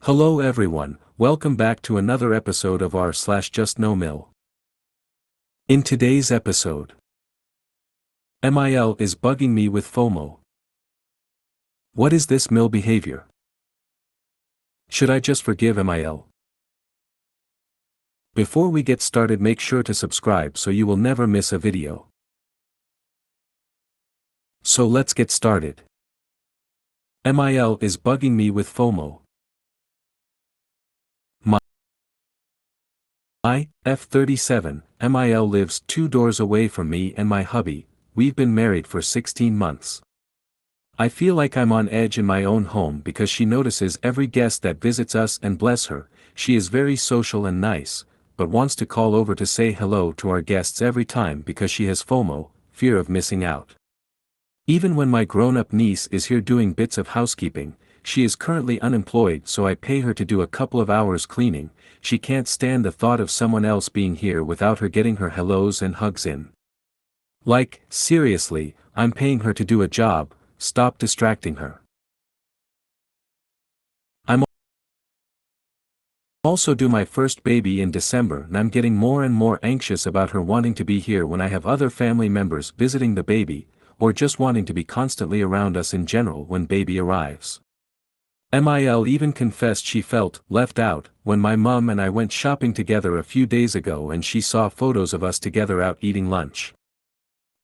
Hello everyone, welcome back to another episode of r/JustNoMil. In today's episode, MIL is bugging me with FOMO. What is this MIL behavior? Should I just forgive MIL? Before we get started, make sure to subscribe so you will never miss a video. So let's get started. MIL is bugging me with FOMO. My F37, MIL lives 2 doors away from me and my hubby. We've been married for 16 months. I feel like I'm on edge in my own home because she notices every guest that visits us, and bless her, she is very social and nice, but wants to call over to say hello to our guests every time because she has FOMO, fear of missing out. Even when my grown-up niece is here doing bits of housekeeping, she is currently unemployed, so I pay her to do a couple of hours cleaning. She can't stand the thought of someone else being here without her getting her hellos and hugs in. Like, seriously, I'm paying her to do a job, stop distracting her. I'm also due my first baby in December, and I'm getting more and more anxious about her wanting to be here when I have other family members visiting the baby, or just wanting to be constantly around us in general when baby arrives. MIL even confessed she felt left out when my mum and I went shopping together a few days ago and she saw photos of us together out eating lunch.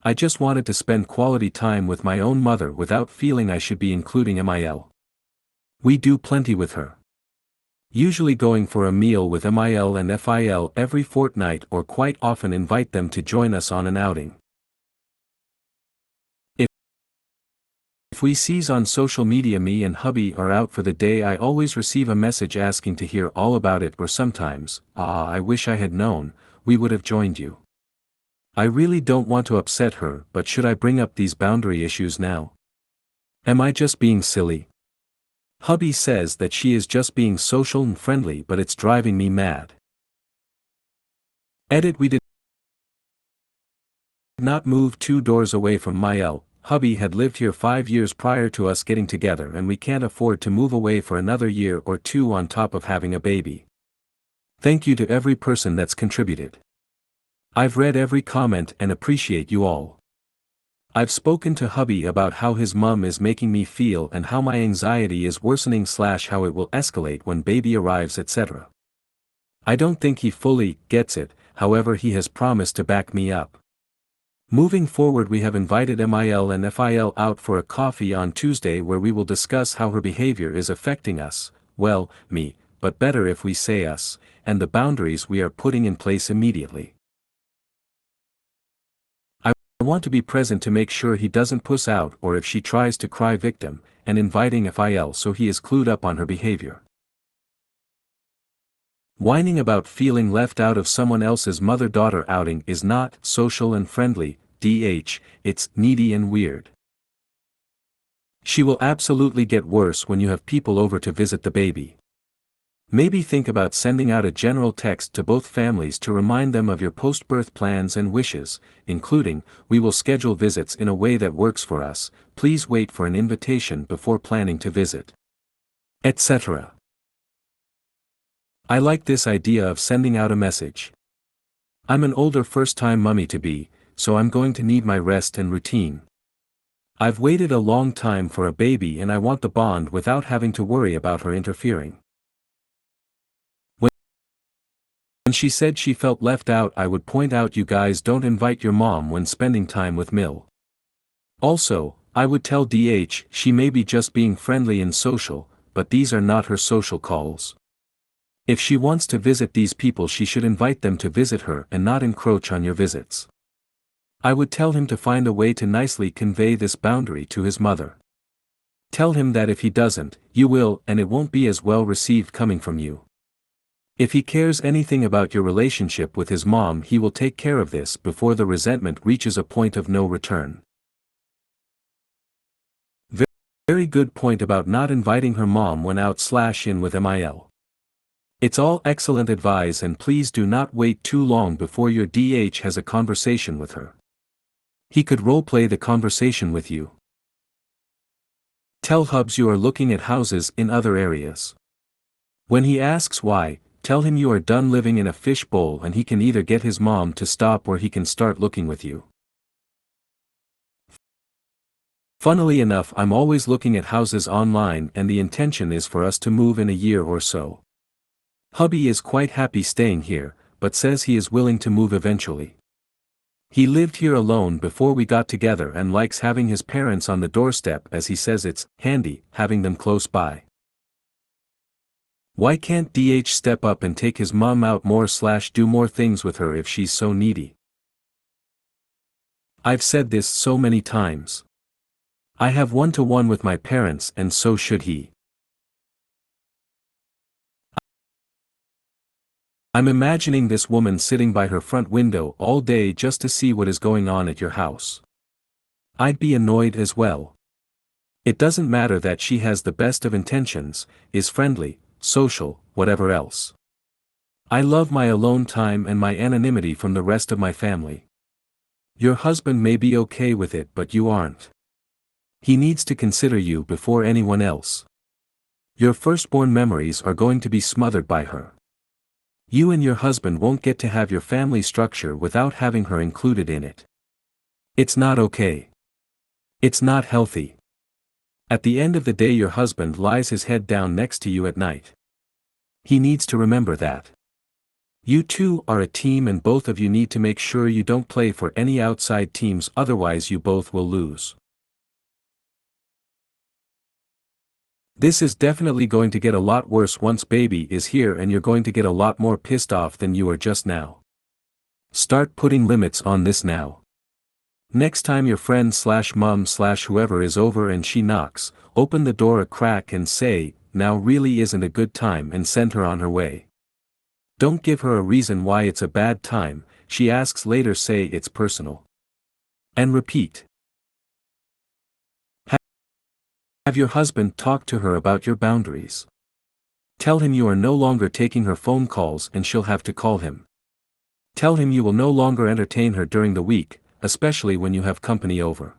I just wanted to spend quality time with my own mother without feeling I should be including MIL. We do plenty with her. Usually going for a meal with MIL and FIL every fortnight, or quite often invite them to join us on an outing. If we sees on social media me and hubby are out for the day, I always receive a message asking to hear all about it, or sometimes, I wish I had known, we would have joined you. I really don't want to upset her, but should I bring up these boundary issues now? Am I just being silly? Hubby says that she is just being social and friendly, but it's driving me mad. Edit: we did not move 2 doors away from MIL. Hubby had lived here 5 years prior to us getting together, and we can't afford to move away for another year or two on top of having a baby. Thank you to every person that's contributed. I've read every comment and appreciate you all. I've spoken to hubby about how his mum is making me feel and how my anxiety is worsening / how it will escalate when baby arrives, etc. I don't think he fully gets it, however he has promised to back me up. Moving forward, we have invited MIL and FIL out for a coffee on Tuesday where we will discuss how her behavior is affecting us, well, me, but better if we say us, and the boundaries we are putting in place immediately. I want to be present to make sure he doesn't puss out, or if she tries to cry victim, and inviting FIL so he is clued up on her behavior. Whining about feeling left out of someone else's mother-daughter outing is not social and friendly, it's needy and weird. She will absolutely get worse when you have people over to visit the baby. Maybe think about sending out a general text to both families to remind them of your post-birth plans and wishes, including, we will schedule visits in a way that works for us, please wait for an invitation before planning to visit, etc. I like this idea of sending out a message. I'm an older first-time mummy-to-be, so I'm going to need my rest and routine. I've waited a long time for a baby and I want the bond without having to worry about her interfering. When she said she felt left out, I would point out, you guys don't invite your mom when spending time with MIL. Also, I would tell she may be just being friendly and social, but these are not her social calls. If she wants to visit these people, she should invite them to visit her and not encroach on your visits. I would tell him to find a way to nicely convey this boundary to his mother. Tell him that if he doesn't, you will, and it won't be as well received coming from you. If he cares anything about your relationship with his mom, he will take care of this before the resentment reaches a point of no return. Very good point about not inviting her mom when out / in with MIL. It's all excellent advice, and please do not wait too long before your has a conversation with her. He could role-play the conversation with you. Tell Hubs you are looking at houses in other areas. When he asks why, tell him you are done living in a fish bowl and he can either get his mom to stop or he can start looking with you. Funnily enough, I'm always looking at houses online and the intention is for us to move in a year or so. Hubby is quite happy staying here, but says he is willing to move eventually. He lived here alone before we got together and likes having his parents on the doorstep as he says it's handy having them close by. Why can't DH step up and take his mom out more / do more things with her if she's so needy? I've said this so many times. I have one-to-one with my parents and so should he. I'm imagining this woman sitting by her front window all day just to see what is going on at your house. I'd be annoyed as well. It doesn't matter that she has the best of intentions, is friendly, social, whatever else. I love my alone time and my anonymity from the rest of my family. Your husband may be okay with it but you aren't. He needs to consider you before anyone else. Your firstborn memories are going to be smothered by her. You and your husband won't get to have your family structure without having her included in it. It's not okay. It's not healthy. At the end of the day your husband lies his head down next to you at night. He needs to remember that. You two are a team and both of you need to make sure you don't play for any outside teams, otherwise you both will lose. This is definitely going to get a lot worse once baby is here and you're going to get a lot more pissed off than you are just now. Start putting limits on this now. Next time your friend / mom / whoever is over and she knocks, open the door a crack and say, now really isn't a good time and send her on her way. Don't give her a reason why it's a bad time, she asks later say it's personal. And repeat. Have your husband talk to her about your boundaries. Tell him you are no longer taking her phone calls and she'll have to call him. Tell him you will no longer entertain her during the week, especially when you have company over.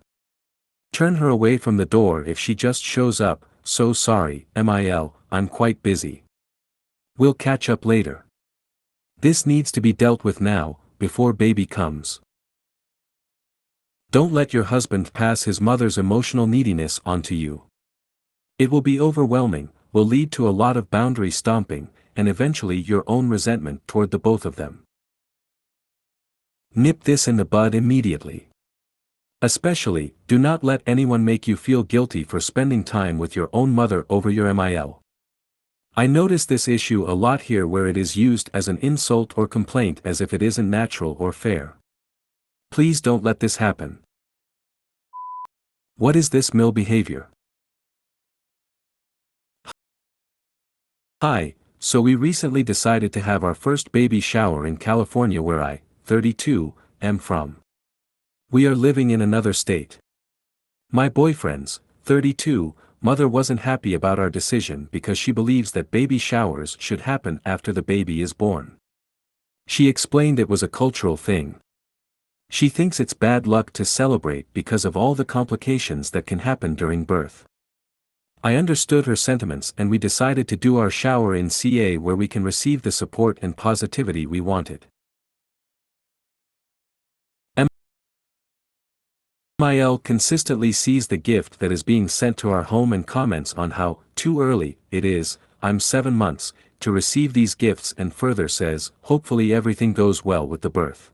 Turn her away from the door if she just shows up, so sorry, MIL, I'm quite busy. We'll catch up later. This needs to be dealt with now, before baby comes. Don't let your husband pass his mother's emotional neediness onto you. It will be overwhelming, will lead to a lot of boundary stomping, and eventually your own resentment toward the both of them. Nip this in the bud immediately. Especially, do not let anyone make you feel guilty for spending time with your own mother over your MIL. I notice this issue a lot here where it is used as an insult or complaint as if it isn't natural or fair. Please don't let this happen. What is this MIL behavior? Hi, so we recently decided to have our first baby shower in California where I, 32, am from. We are living in another state. My boyfriend's, 32, mother wasn't happy about our decision because she believes that baby showers should happen after the baby is born. She explained it was a cultural thing. She thinks it's bad luck to celebrate because of all the complications that can happen during birth. I understood her sentiments and we decided to do our shower in CA where we can receive the support and positivity we wanted. MIL consistently sees the gift that is being sent to our home and comments on how too early it is, I'm 7 months, to receive these gifts and further says, hopefully everything goes well with the birth.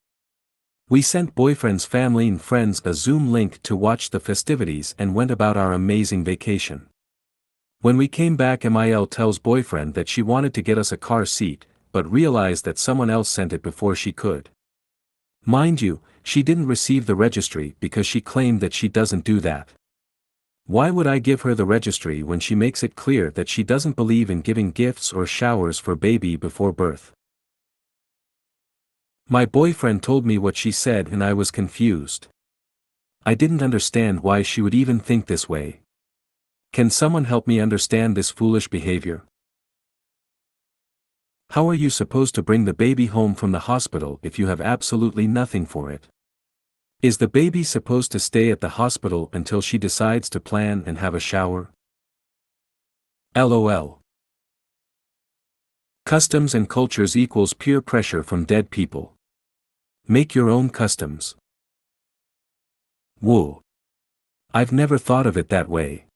We sent boyfriend's family and friends a Zoom link to watch the festivities and went about our amazing vacation. When we came back MIL tells boyfriend that she wanted to get us a car seat, but realized that someone else sent it before she could. Mind you, she didn't receive the registry because she claimed that she doesn't do that. Why would I give her the registry when she makes it clear that she doesn't believe in giving gifts or showers for baby before birth? My boyfriend told me what she said and I was confused. I didn't understand why she would even think this way. Can someone help me understand this foolish behavior? How are you supposed to bring the baby home from the hospital if you have absolutely nothing for it? Is the baby supposed to stay at the hospital until she decides to plan and have a shower? LOL. Customs and cultures equals peer pressure from dead people. Make your own customs. Whoa. I've never thought of it that way.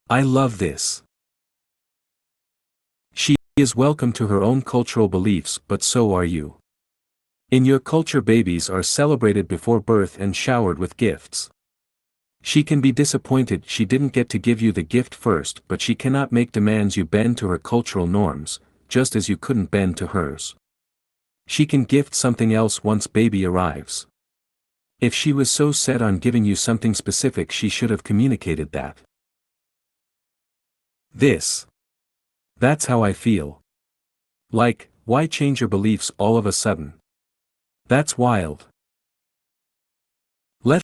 I love this. She is welcome to her own cultural beliefs, but so are you. In your culture, babies are celebrated before birth and showered with gifts. She can be disappointed she didn't get to give you the gift first, but she cannot make demands you bend to her cultural norms, just as you couldn't bend to hers. She can gift something else once baby arrives. If she was so set on giving you something specific, she should have communicated that. That's how I feel. Like, why change your beliefs all of a sudden? That's wild. Let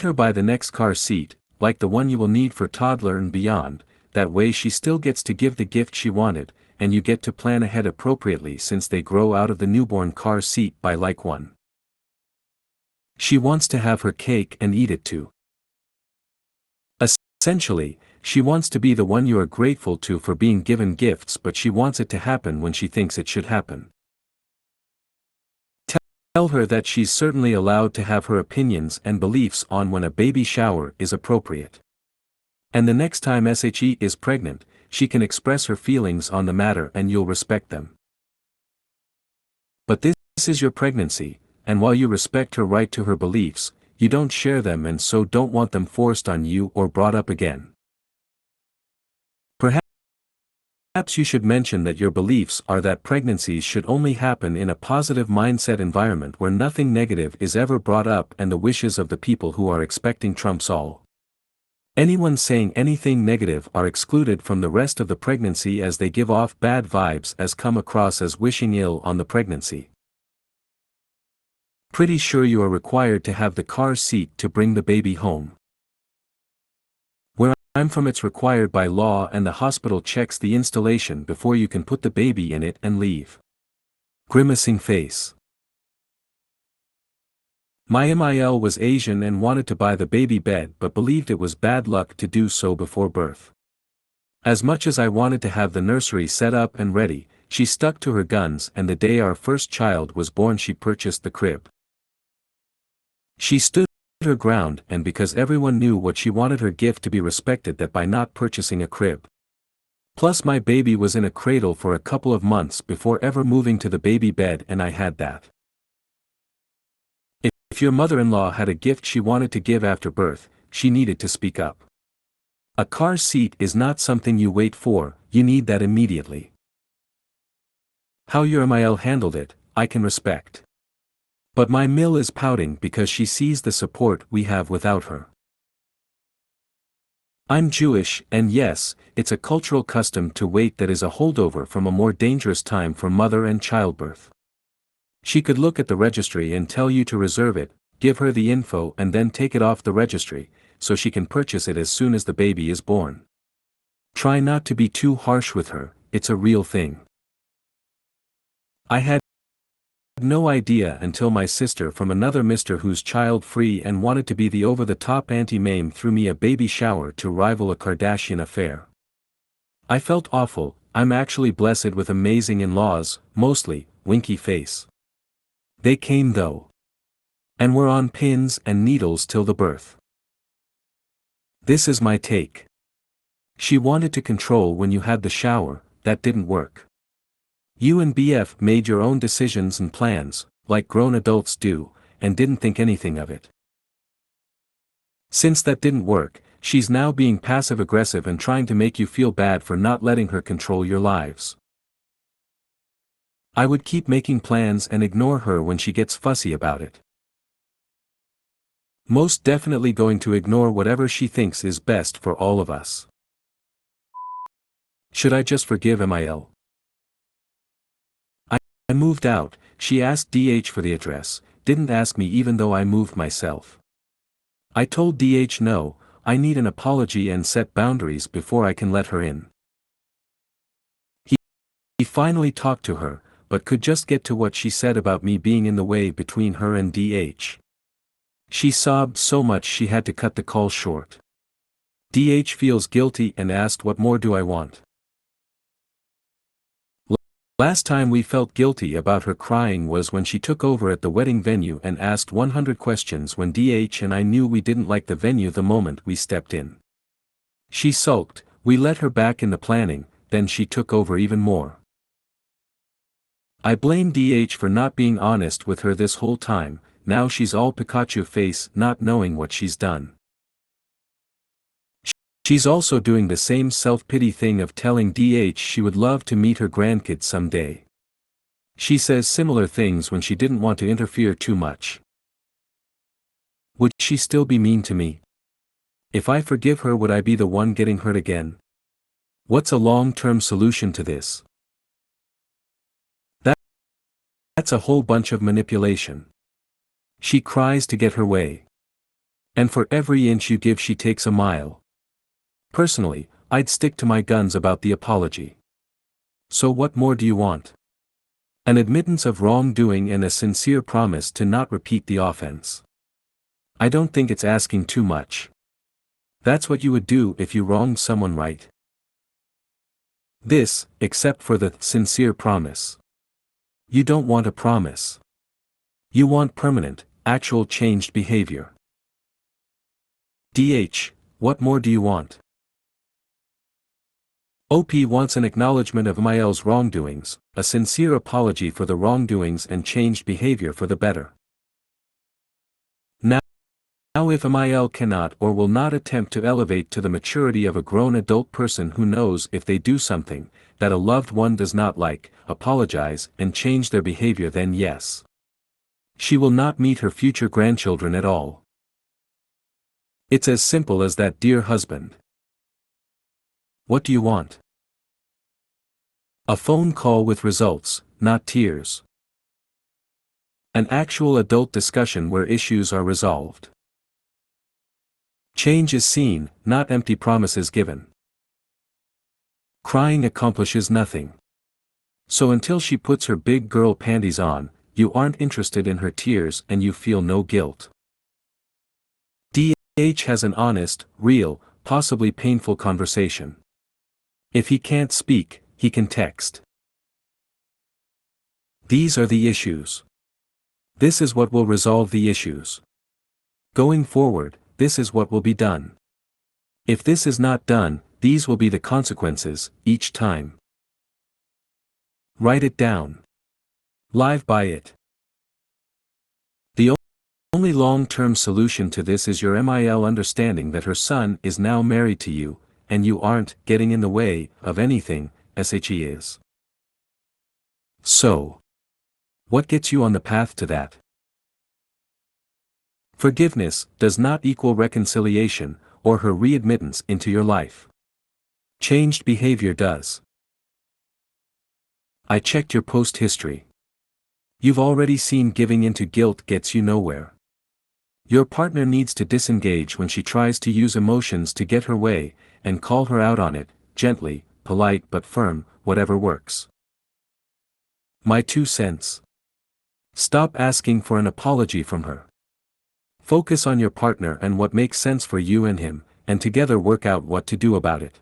her buy the next car seat, like the one you will need for toddler and beyond, that way she still gets to give the gift she wanted, and you get to plan ahead appropriately since they grow out of the newborn car seat by like one. She wants to have her cake and eat it too. Essentially, she wants to be the one you are grateful to for being given gifts, but she wants it to happen when she thinks it should happen. Tell her that she's certainly allowed to have her opinions and beliefs on when a baby shower is appropriate. And the next time she is pregnant, she can express her feelings on the matter and you'll respect them. But this is your pregnancy, and while you respect her right to her beliefs, you don't share them and so don't want them forced on you or brought up again. Perhaps you should mention that your beliefs are that pregnancies should only happen in a positive mindset environment where nothing negative is ever brought up and the wishes of the people who are expecting trumps all. Anyone saying anything negative are excluded from the rest of the pregnancy as they give off bad vibes as come across as wishing ill on the pregnancy. Pretty sure you are required to have the car seat to bring the baby home. Where I'm from, it's required by law and the hospital checks the installation before you can put the baby in it and leave. Grimacing face. My MIL was Asian and wanted to buy the baby bed but believed it was bad luck to do so before birth. As much as I wanted to have the nursery set up and ready, she stuck to her guns and the day our first child was born she purchased the crib. She stood her ground, and because everyone knew what she wanted her gift to be respected that by not purchasing a crib. Plus my baby was in a cradle for a couple of months before ever moving to the baby bed and I had that. If your mother-in-law had a gift she wanted to give after birth, she needed to speak up. A car seat is not something you wait for, you need that immediately. How your MIL handled it, I can respect. But my MIL is pouting because she sees the support we have without her. I'm Jewish, and yes, it's a cultural custom to wait that is a holdover from a more dangerous time for mother and childbirth. She could look at the registry and tell you to reserve it, give her the info and then take it off the registry, so she can purchase it as soon as the baby is born. Try not to be too harsh with her, it's a real thing. I had no idea until my sister from another mister who's child-free and wanted to be the over-the-top Auntie Mame threw me a baby shower to rival a Kardashian affair. I felt awful. I'm actually blessed with amazing in-laws, mostly, winky face. They came though. And were on pins and needles till the birth. This is my take. She wanted to control when you had the shower, that didn't work. You and BF made your own decisions and plans, like grown adults do, and didn't think anything of it. Since that didn't work, she's now being passive-aggressive and trying to make you feel bad for not letting her control your lives. I would keep making plans and ignore her when she gets fussy about it. Most definitely going to ignore whatever she thinks is best for all of us. Should I just forgive MIL? I moved out, she asked DH for the address, didn't ask me even though I moved myself. I told DH no, I need an apology and set boundaries before I can let her in. He finally talked to her, but could just get to what she said about me being in the way between her and DH. She sobbed so much she had to cut the call short. DH feels guilty and asked what more do I want. Last time we felt guilty about her crying was when she took over at the wedding venue and asked 100 questions when DH and I knew we didn't like the venue the moment we stepped in. She sulked, we let her back in the planning, then she took over even more. I blame DH for not being honest with her this whole time, now she's all Pikachu face not knowing what she's done. She's also doing the same self-pity thing of telling DH she would love to meet her grandkids someday. She says similar things when she didn't want to interfere too much. Would she still be mean to me? If I forgive her, would I be the one getting hurt again? What's a long-term solution to this? That's a whole bunch of manipulation. She cries to get her way. And for every inch you give she takes a mile. Personally, I'd stick to my guns about the apology. So what more do you want? An admittance of wrongdoing and a sincere promise to not repeat the offense. I don't think it's asking too much. That's what you would do if you wronged someone, right? This, except for the sincere promise. You don't want a promise. You want permanent, actual changed behavior. DH, what more do you want? OP wants an acknowledgement of MIL's wrongdoings, a sincere apology for the wrongdoings and changed behavior for the better. Now if MIL cannot or will not attempt to elevate to the maturity of a grown adult person who knows if they do something that a loved one does not like, apologize and change their behavior, then yes. She will not meet her future grandchildren at all. It's as simple as that, dear husband. What do you want? A phone call with results, not tears. An actual adult discussion where issues are resolved. Change is seen, not empty promises given. Crying accomplishes nothing. So until she puts her big girl panties on, you aren't interested in her tears and you feel no guilt. DH has an honest, real, possibly painful conversation. If he can't speak, he can text. These are the issues. This is what will resolve the issues. Going forward, this is what will be done. If this is not done, these will be the consequences, each time. Write it down. Live by it. The only long-term solution to this is your MIL understanding that her son is now married to you, and you aren't getting in the way of anything, SHE is. So, what gets you on the path to that? Forgiveness does not equal reconciliation, or her readmittance into your life. Changed behavior does. I checked your post history. You've already seen giving into guilt gets you nowhere. Your partner needs to disengage when she tries to use emotions to get her way, and call her out on it, gently, polite but firm, whatever works. My 2 cents. Stop asking for an apology from her. Focus on your partner and what makes sense for you and him, and together work out what to do about it.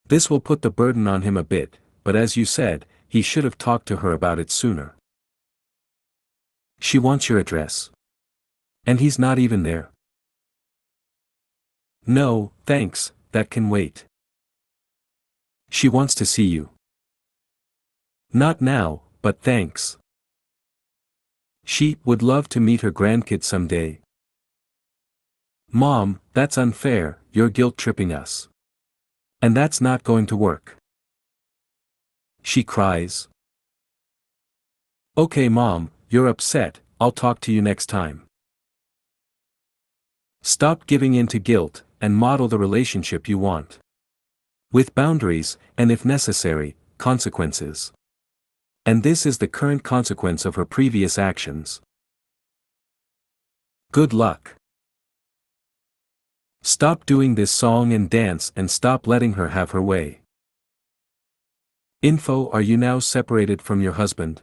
This will put the burden on him a bit, but as you said, he should have talked to her about it sooner. She wants your address. And he's not even there. No, thanks, that can wait. She wants to see you. Not now, but thanks. She would love to meet her grandkids someday. Mom, that's unfair, you're guilt-tripping us. And that's not going to work. She cries. Okay Mom, you're upset, I'll talk to you next time. Stop giving in to guilt, and model the relationship you want. With boundaries, and if necessary, consequences. And this is the current consequence of her previous actions. Good luck. Stop doing this song and dance and stop letting her have her way. Info: Are you now separated from your husband?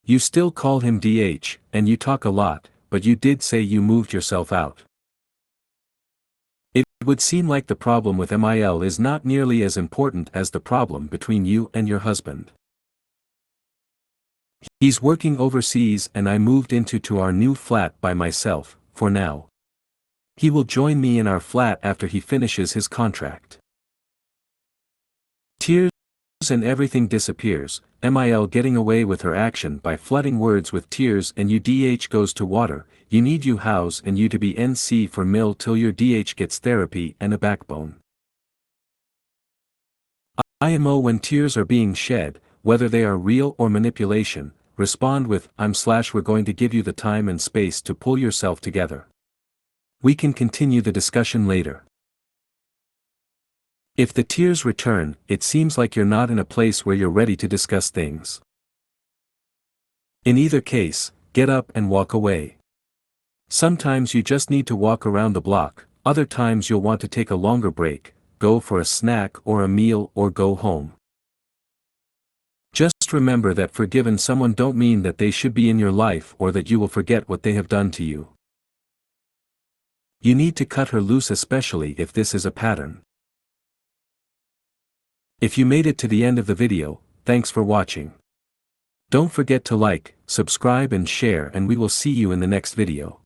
You still call him DH, and you talk a lot, but you did say you moved yourself out. It would seem like the problem with MIL is not nearly as important as the problem between you and your husband. He's working overseas and I moved into our new flat by myself, for now. He will join me in our flat after he finishes his contract. Tears and everything disappears, MIL getting away with her action by flooding words with tears and you DH goes to water, you need you house and you to be NC for MIL till your DH gets therapy and a backbone. IMO when tears are being shed, whether they are real or manipulation, respond with we're going to give you the time and space to pull yourself together. We can continue the discussion later. If the tears return, it seems like you're not in a place where you're ready to discuss things. In either case, get up and walk away. Sometimes you just need to walk around the block, other times you'll want to take a longer break, go for a snack or a meal or go home. Just remember that forgiving someone don't mean that they should be in your life or that you will forget what they have done to you. You need to cut her loose, especially if this is a pattern. If you made it to the end of the video, thanks for watching. Don't forget to like, subscribe and share, and we will see you in the next video.